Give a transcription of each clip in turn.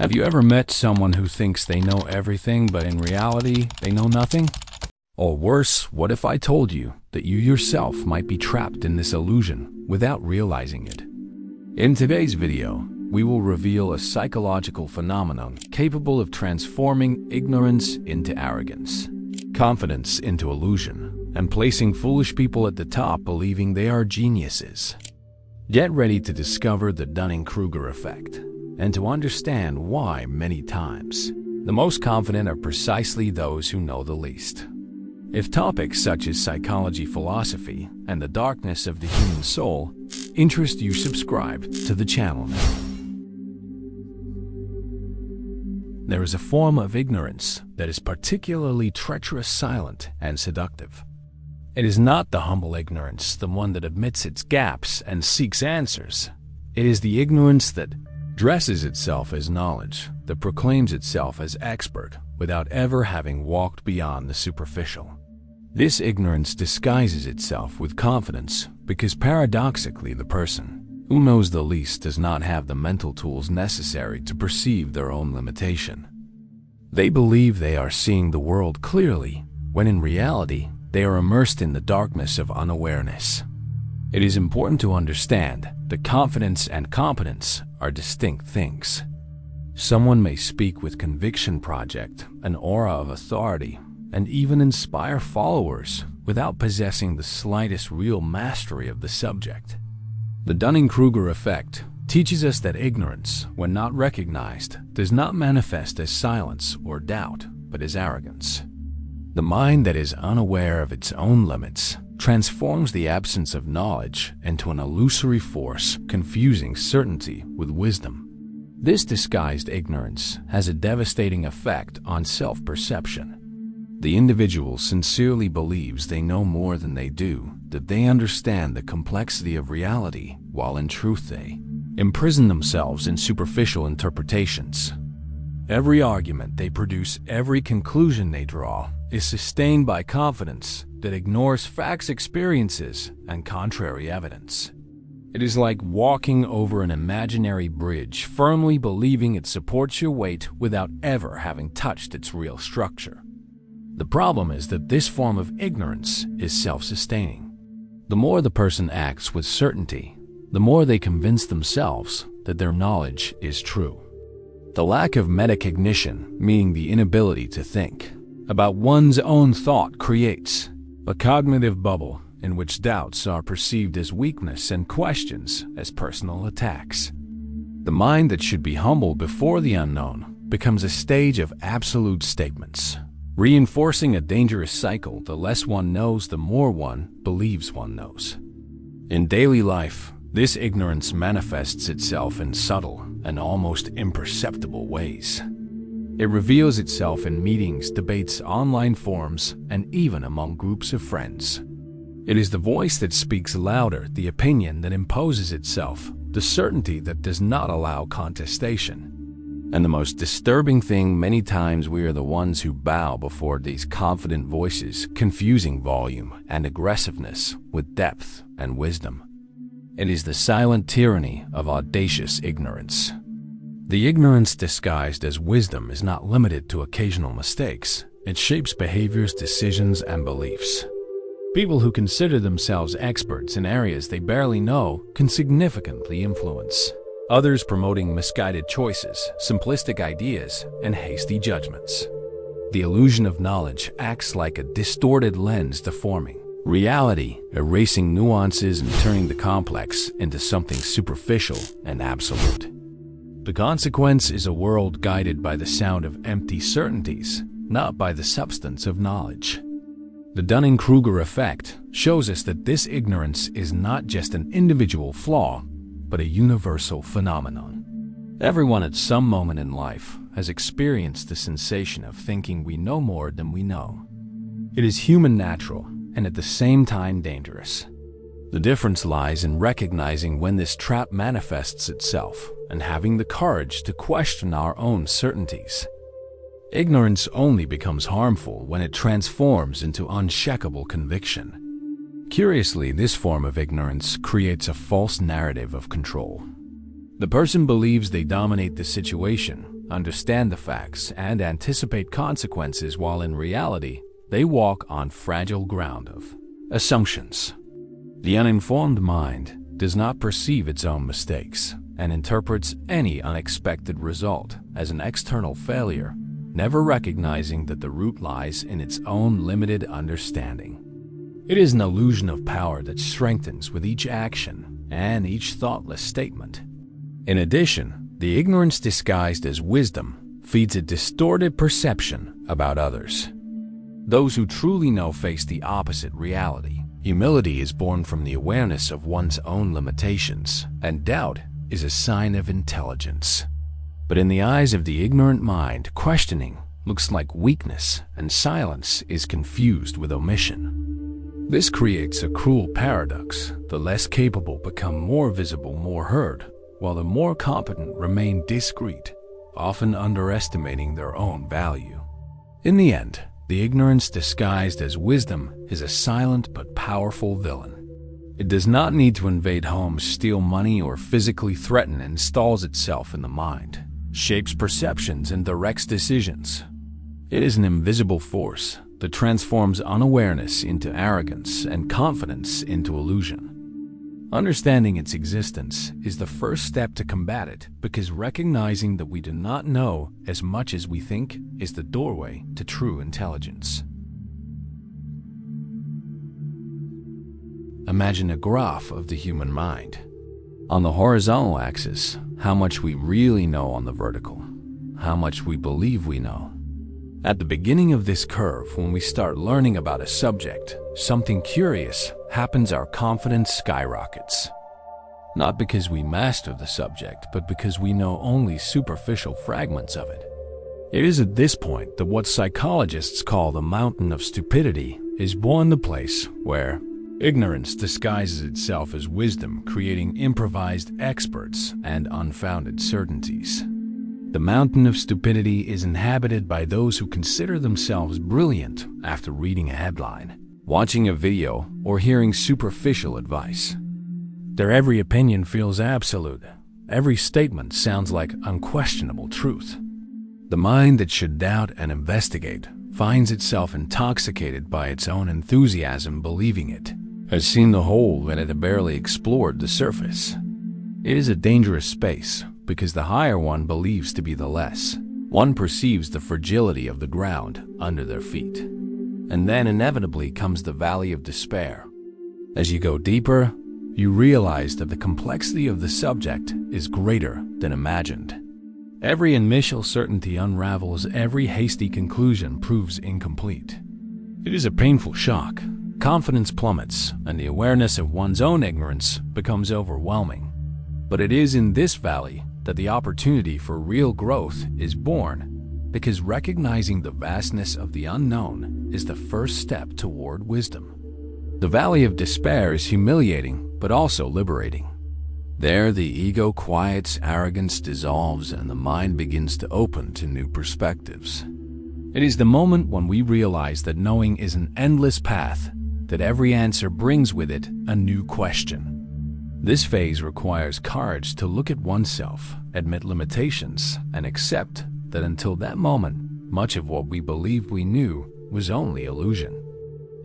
Have you ever met someone who thinks they know everything, but in reality, they know nothing? Or worse, what if I told you that you yourself might be trapped in this illusion without realizing it? In today's video, we will reveal a psychological phenomenon capable of transforming ignorance into arrogance, confidence into illusion, and placing foolish people at the top believing they are geniuses. Get ready to discover the Dunning-Kruger effect and to understand why many times the most confident are precisely those who know the least. If topics such as psychology, philosophy, and the darkness of the human soul interest you, subscribe to the channel now. There is a form of ignorance that is particularly treacherous, silent, and seductive. It is not the humble ignorance, the one that admits its gaps and seeks answers. It is the ignorance that dresses itself as knowledge, that proclaims itself as expert without ever having walked beyond the superficial. This ignorance disguises itself with confidence because paradoxically the person who knows the least does not have the mental tools necessary to perceive their own limitation. They believe they are seeing the world clearly, when in reality they are immersed in the darkness of unawareness. It is important to understand that confidence and competence are distinct things. Someone may speak with conviction, project an aura of authority, and even inspire followers without possessing the slightest real mastery of the subject. The Dunning-Kruger effect teaches us that ignorance, when not recognized, does not manifest as silence or doubt, but as arrogance. The mind that is unaware of its own limits transforms the absence of knowledge into an illusory force, confusing certainty with wisdom. This disguised ignorance has a devastating effect on self-perception. The individual sincerely believes they know more than they do, that they understand the complexity of reality, while in truth they imprison themselves in superficial interpretations. Every argument they produce, every conclusion they draw, is sustained by confidence that ignores facts, experiences, and contrary evidence. It is like walking over an imaginary bridge, firmly believing it supports your weight without ever having touched its real structure. The problem is that this form of ignorance is self-sustaining. The more the person acts with certainty, the more they convince themselves that their knowledge is true. The lack of metacognition, meaning the inability to think about one's own thought, creates a cognitive bubble in which doubts are perceived as weakness and questions as personal attacks. The mind that should be humble before the unknown becomes a stage of absolute statements, reinforcing a dangerous cycle. The less one knows, the more one believes one knows. In daily life, this ignorance manifests itself in subtle and almost imperceptible ways. It reveals itself in meetings, debates, online forums, and even among groups of friends. It is the voice that speaks louder, the opinion that imposes itself, the certainty that does not allow contestation. And the most disturbing thing, many times we are the ones who bow before these confident voices, confusing volume and aggressiveness with depth and wisdom. It is the silent tyranny of audacious ignorance. The ignorance disguised as wisdom is not limited to occasional mistakes. It shapes behaviors, decisions, and beliefs. People who consider themselves experts in areas they barely know can significantly influence others, promoting misguided choices, simplistic ideas, and hasty judgments. The illusion of knowledge acts like a distorted lens, deforming reality, erasing nuances, and turning the complex into something superficial and absolute. The consequence is a world guided by the sound of empty certainties, not by the substance of knowledge. The Dunning-Kruger effect shows us that this ignorance is not just an individual flaw, but a universal phenomenon. Everyone at some moment in life has experienced the sensation of thinking we know more than we know. It is human, natural, and at the same time dangerous. The difference lies in recognizing when this trap manifests itself and having the courage to question our own certainties. Ignorance only becomes harmful when it transforms into unshakable conviction. Curiously, this form of ignorance creates a false narrative of control. The person believes they dominate the situation, understand the facts, and anticipate consequences, while in reality, they walk on fragile ground of assumptions. The uninformed mind does not perceive its own mistakes and interprets any unexpected result as an external failure, never recognizing that the root lies in its own limited understanding. It is an illusion of power that strengthens with each action and each thoughtless statement. In addition, the ignorance disguised as wisdom feeds a distorted perception about others. Those who truly know face the opposite reality. Humility is born from the awareness of one's own limitations, and doubt is a sign of intelligence. But in the eyes of the ignorant mind, questioning looks like weakness, and silence is confused with omission. This creates a cruel paradox. The less capable become more visible, more heard, while the more competent remain discreet, often underestimating their own value. In the end, the ignorance disguised as wisdom is a silent but powerful villain. It does not need to invade homes, steal money, or physically threaten, and installs itself in the mind, shapes perceptions, and directs decisions. It is an invisible force that transforms unawareness into arrogance and confidence into illusion. Understanding its existence is the first step to combat it, because recognizing that we do not know as much as we think is the doorway to true intelligence. Imagine a graph of the human mind. On the horizontal axis, how much we really know; on the vertical, how much we believe we know. At the beginning of this curve, when we start learning about a subject, something curious happens. Our confidence skyrockets. Not because we master the subject, but because we know only superficial fragments of it. It is at this point that what psychologists call the mountain of stupidity is born, the place where ignorance disguises itself as wisdom, creating improvised experts and unfounded certainties. The mountain of stupidity is inhabited by those who consider themselves brilliant after reading a headline, watching a video, or hearing superficial advice. Their every opinion feels absolute. Every statement sounds like unquestionable truth. The mind that should doubt and investigate finds itself intoxicated by its own enthusiasm, believing it has seen the whole when it had barely explored the surface. It is a dangerous space, because the higher one believes to be the less. One perceives the fragility of the ground under their feet. And then inevitably comes the valley of despair. As you go deeper, you realize that the complexity of the subject is greater than imagined. Every initial certainty unravels, every hasty conclusion proves incomplete. It is a painful shock. Confidence plummets, and the awareness of one's own ignorance becomes overwhelming. But it is in this valley that the opportunity for real growth is born, because recognizing the vastness of the unknown is the first step toward wisdom. The valley of despair is humiliating, but also liberating. There, the ego quiets, arrogance dissolves, and the mind begins to open to new perspectives. It is the moment when we realize that knowing is an endless path, that every answer brings with it a new question. This phase requires courage to look at oneself, admit limitations, and accept that until that moment, much of what we believed we knew was only illusion.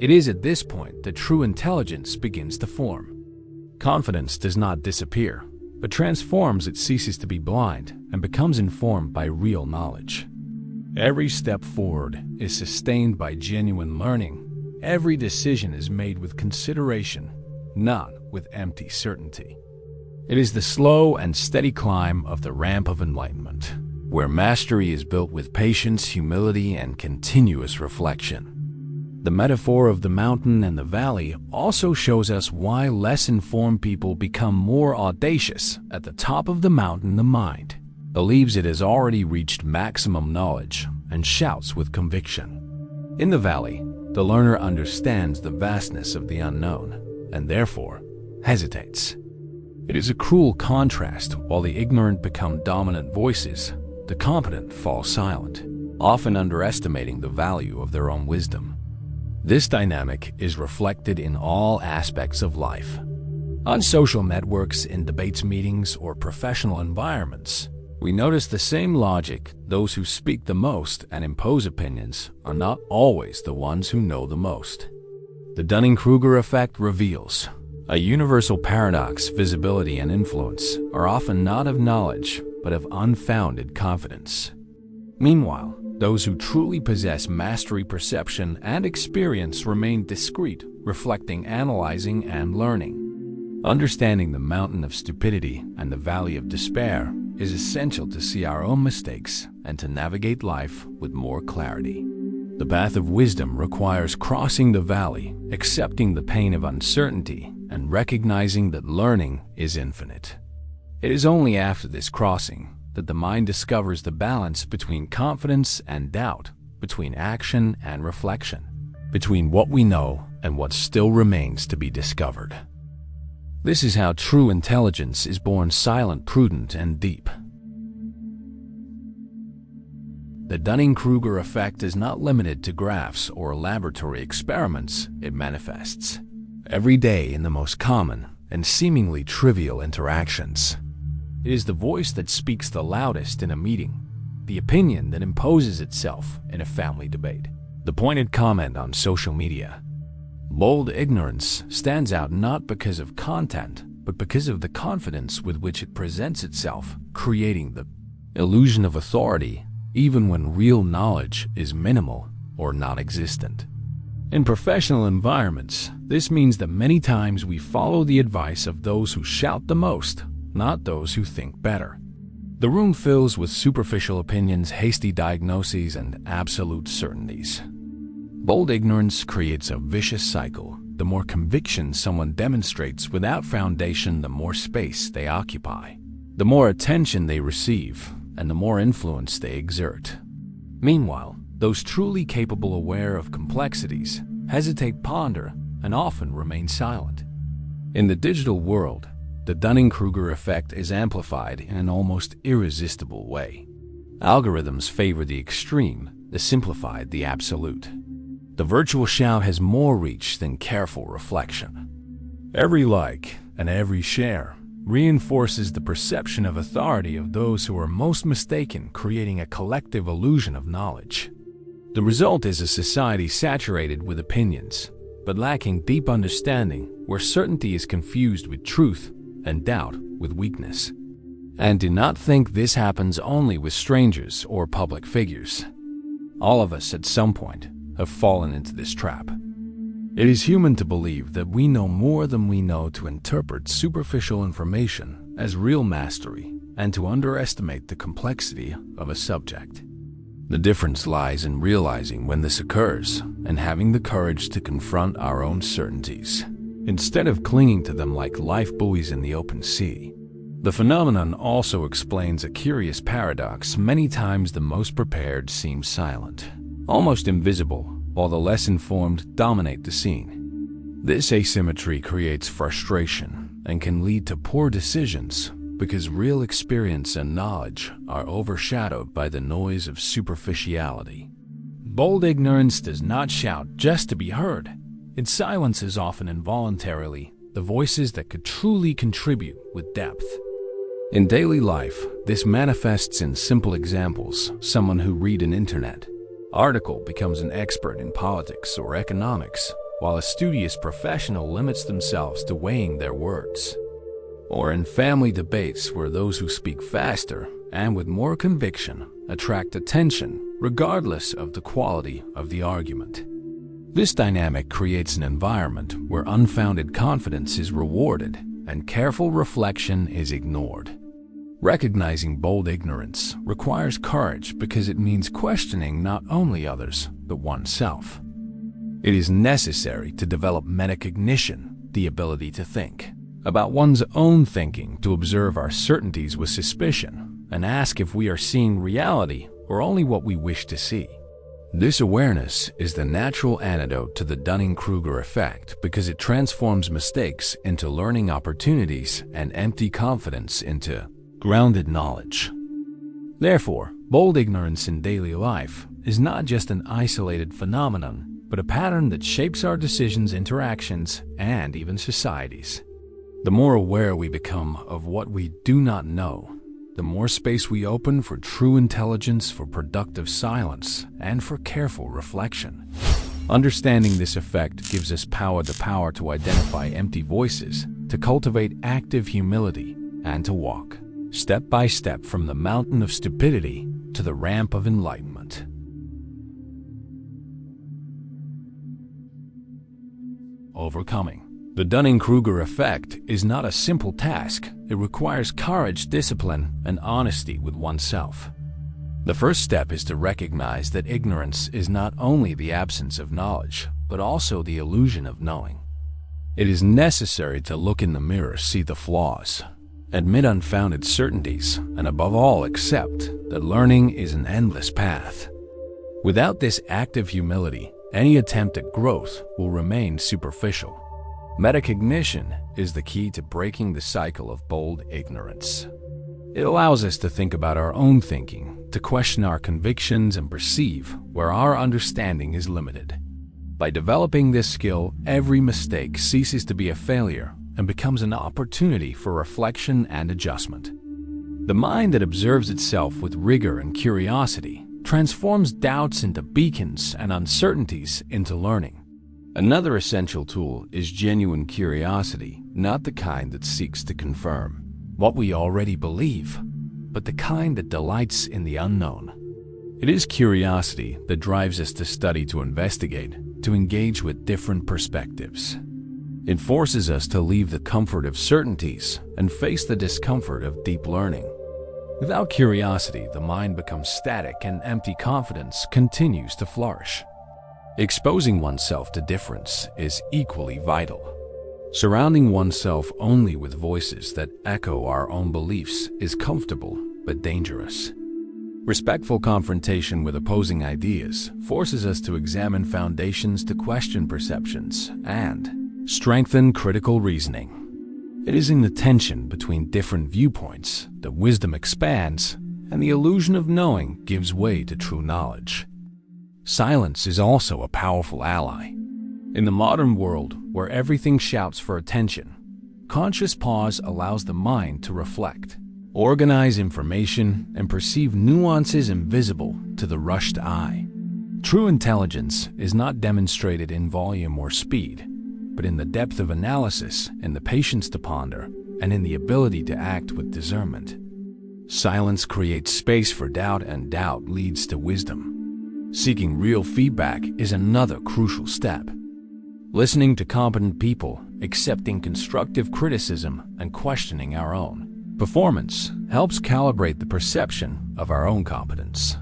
It is at this point that true intelligence begins to form. Confidence does not disappear, but transforms. It ceases to be blind and becomes informed by real knowledge. Every step forward is sustained by genuine learning. Every decision is made with consideration, not with empty certainty. It is the slow and steady climb of the ramp of enlightenment, where mastery is built with patience, humility, and continuous reflection. The metaphor of the mountain and the valley also shows us why less informed people become more audacious. At the top of the mountain, the mind believes it has already reached maximum knowledge and shouts with conviction. In the valley, the learner understands the vastness of the unknown and therefore hesitates. It is a cruel contrast. While the ignorant become dominant voices, the competent fall silent, often underestimating the value of their own wisdom. This dynamic is reflected in all aspects of life. On social networks, in debates, meetings, or professional environments, we notice the same logic. those who speak the most and impose opinions are not always the ones who know the most. The Dunning-Kruger effect reveals a universal paradox. Visibility and influence are often not of knowledge, but of unfounded confidence. Meanwhile, those who truly possess mastery, perception, and experience remain discreet, reflecting, analyzing, and learning. Understanding the mountain of stupidity and the valley of despair is essential to see our own mistakes and to navigate life with more clarity. The path of wisdom requires crossing the valley, accepting the pain of uncertainty, and recognizing that learning is infinite. It is only after this crossing that the mind discovers the balance between confidence and doubt, between action and reflection, between what we know and what still remains to be discovered. This is how true intelligence is born: silent, prudent, and deep. The Dunning-Kruger effect is not limited to graphs or laboratory experiments. It manifests every day in the most common and seemingly trivial interactions. It is the voice that speaks the loudest in a meeting, the opinion that imposes itself in a family debate, the pointed comment on social media. Bold ignorance stands out not because of content, but because of the confidence with which it presents itself, creating the illusion of authority, even when real knowledge is minimal or non-existent. In professional environments, this means that many times we follow the advice of those who shout the most, not those who think better. The room fills with superficial opinions, hasty diagnoses, and absolute certainties. Bold ignorance creates a vicious cycle. The more conviction someone demonstrates without foundation, the more space they occupy, the more attention they receive, and the more influence they exert. Meanwhile, those truly capable, aware of complexities, hesitate, ponder, and often remain silent. In the digital world, the Dunning-Kruger effect is amplified in an almost irresistible way. Algorithms favor the extreme, the simplified, the absolute. The virtual shout has more reach than careful reflection. Every like and every share reinforces the perception of authority of those who are most mistaken, creating a collective illusion of knowledge. The result is a society saturated with opinions, but lacking deep understanding, where certainty is confused with truth and doubt with weakness. And do not think this happens only with strangers or public figures. All of us at some point have fallen into this trap. It is human to believe that we know more than we know, to interpret superficial information as real mastery, and to underestimate the complexity of a subject. The difference lies in realizing when this occurs and having the courage to confront our own certainties, instead of clinging to them like life buoys in the open sea. The phenomenon also explains a curious paradox. Many times the most prepared seem silent, almost invisible, while the less informed dominate the scene. This asymmetry creates frustration and can lead to poor decisions, because real experience and knowledge are overshadowed by the noise of superficiality. Bold ignorance does not shout just to be heard. It silences, often involuntarily, the voices that could truly contribute with depth. In daily life, this manifests in simple examples. Someone who reads an internet article becomes an expert in politics or economics, while a studious professional limits themselves to weighing their words. Or in family debates, where those who speak faster and with more conviction attract attention, regardless of the quality of the argument. This dynamic creates an environment where unfounded confidence is rewarded and careful reflection is ignored. Recognizing bold ignorance requires courage, because it means questioning not only others, but oneself. It is necessary to develop metacognition, the ability to think about one's own thinking, to observe our certainties with suspicion, and ask if we are seeing reality or only what we wish to see. This awareness is the natural antidote to the Dunning-Kruger effect, because it transforms mistakes into learning opportunities and empty confidence into grounded knowledge. Therefore, bold ignorance in daily life is not just an isolated phenomenon, but a pattern that shapes our decisions, interactions, and even societies. The more aware we become of what we do not know, the more space we open for true intelligence, for productive silence, and for careful reflection. Understanding this effect gives us the power to identify empty voices, to cultivate active humility, and to walk, step by step, from the mountain of stupidity to the ramp of enlightenment. Overcoming the Dunning-Kruger effect is not a simple task. It requires courage, discipline, and honesty with oneself. The first step is to recognize that ignorance is not only the absence of knowledge, but also the illusion of knowing. It is necessary to look in the mirror, see the flaws, admit unfounded certainties, and above all, accept that learning is an endless path. Without this active humility, any attempt at growth will remain superficial. Metacognition is the key to breaking the cycle of bold ignorance. It allows us to think about our own thinking, to question our convictions, and perceive where our understanding is limited. By developing this skill, every mistake ceases to be a failure and becomes an opportunity for reflection and adjustment. The mind that observes itself with rigor and curiosity transforms doubts into beacons and uncertainties into learning. Another essential tool is genuine curiosity, not the kind that seeks to confirm what we already believe, but the kind that delights in the unknown. It is curiosity that drives us to study, to investigate, to engage with different perspectives. It forces us to leave the comfort of certainties and face the discomfort of deep learning. Without curiosity, the mind becomes static and empty confidence continues to flourish. Exposing oneself to difference is equally vital. Surrounding oneself only with voices that echo our own beliefs is comfortable but dangerous. Respectful confrontation with opposing ideas forces us to examine foundations, to question perceptions, and strengthen critical reasoning. It is in the tension between different viewpoints that wisdom expands and the illusion of knowing gives way to true knowledge. Silence is also a powerful ally. In the modern world, where everything shouts for attention, conscious pause allows the mind to reflect, organize information, and perceive nuances invisible to the rushed eye. True intelligence is not demonstrated in volume or speed, but in the depth of analysis, in the patience to ponder, and in the ability to act with discernment. Silence creates space for doubt, and doubt leads to wisdom. Seeking real feedback is another crucial step. Listening to competent people, accepting constructive criticism, and questioning our own performance helps calibrate the perception of our own competence.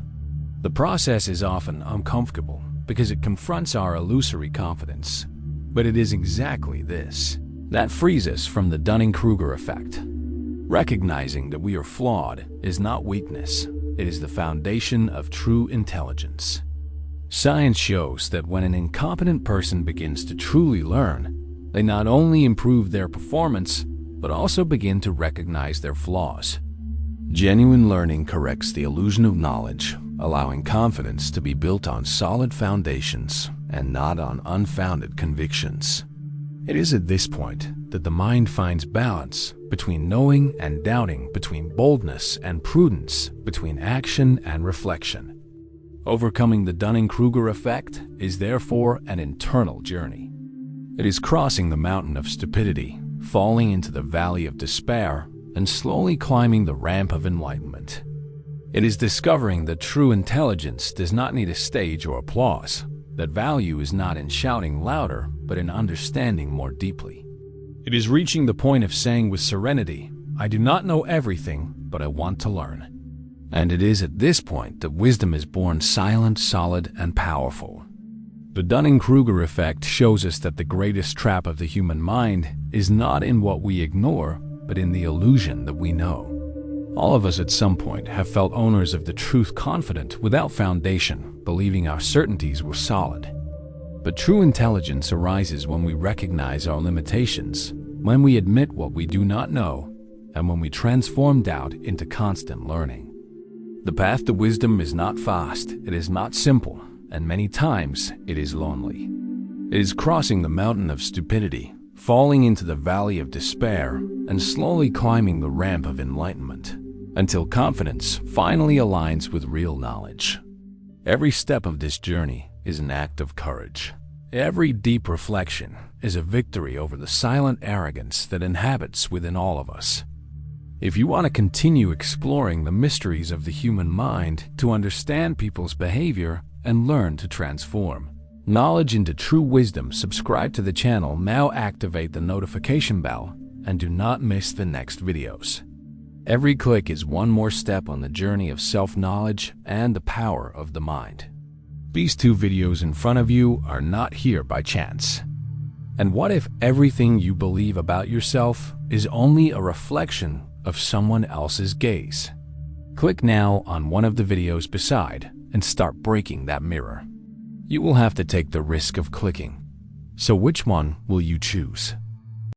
The process is often uncomfortable because it confronts our illusory confidence, but it is exactly this that frees us from the Dunning-Kruger effect. Recognizing that we are flawed is not weakness, it is the foundation of true intelligence. Science shows that when an incompetent person begins to truly learn, they not only improve their performance, but also begin to recognize their flaws. Genuine learning corrects the illusion of knowledge, allowing confidence to be built on solid foundations and not on unfounded convictions. It is at this point that the mind finds balance between knowing and doubting, between boldness and prudence, between action and reflection. Overcoming the Dunning-Kruger effect is therefore an internal journey. It is crossing the mountain of stupidity, falling into the valley of despair, and slowly climbing the ramp of enlightenment. It is discovering that true intelligence does not need a stage or applause, that value is not in shouting louder, but in understanding more deeply. It is reaching the point of saying with serenity, "I do not know everything, but I want to learn." And it is at this point that wisdom is born, silent, solid, and powerful. The Dunning-Kruger effect shows us that the greatest trap of the human mind is not in what we ignore, but in the illusion that we know. All of us at some point have felt owners of the truth, confident, without foundation, believing our certainties were solid. But true intelligence arises when we recognize our limitations, when we admit what we do not know, and when we transform doubt into constant learning. The path to wisdom is not fast, it is not simple, and many times it is lonely. It is crossing the mountain of stupidity, falling into the valley of despair, and slowly climbing the ramp of enlightenment. until confidence finally aligns with real knowledge. Every step of this journey is an act of courage. Every deep reflection is a victory over the silent arrogance that inhabits within all of us. If you want to continue exploring the mysteries of the human mind to understand people's behavior and learn to transform knowledge into true wisdom, subscribe to the channel now, activate the notification bell, and do not miss the next videos. Every click is one more step on the journey of self-knowledge and the power of the mind. These 2 videos in front of you are not here by chance. And what if everything you believe about yourself is only a reflection of someone else's gaze? Click now on one of the videos beside and start breaking that mirror. You will have to take the risk of clicking. So which one will you choose?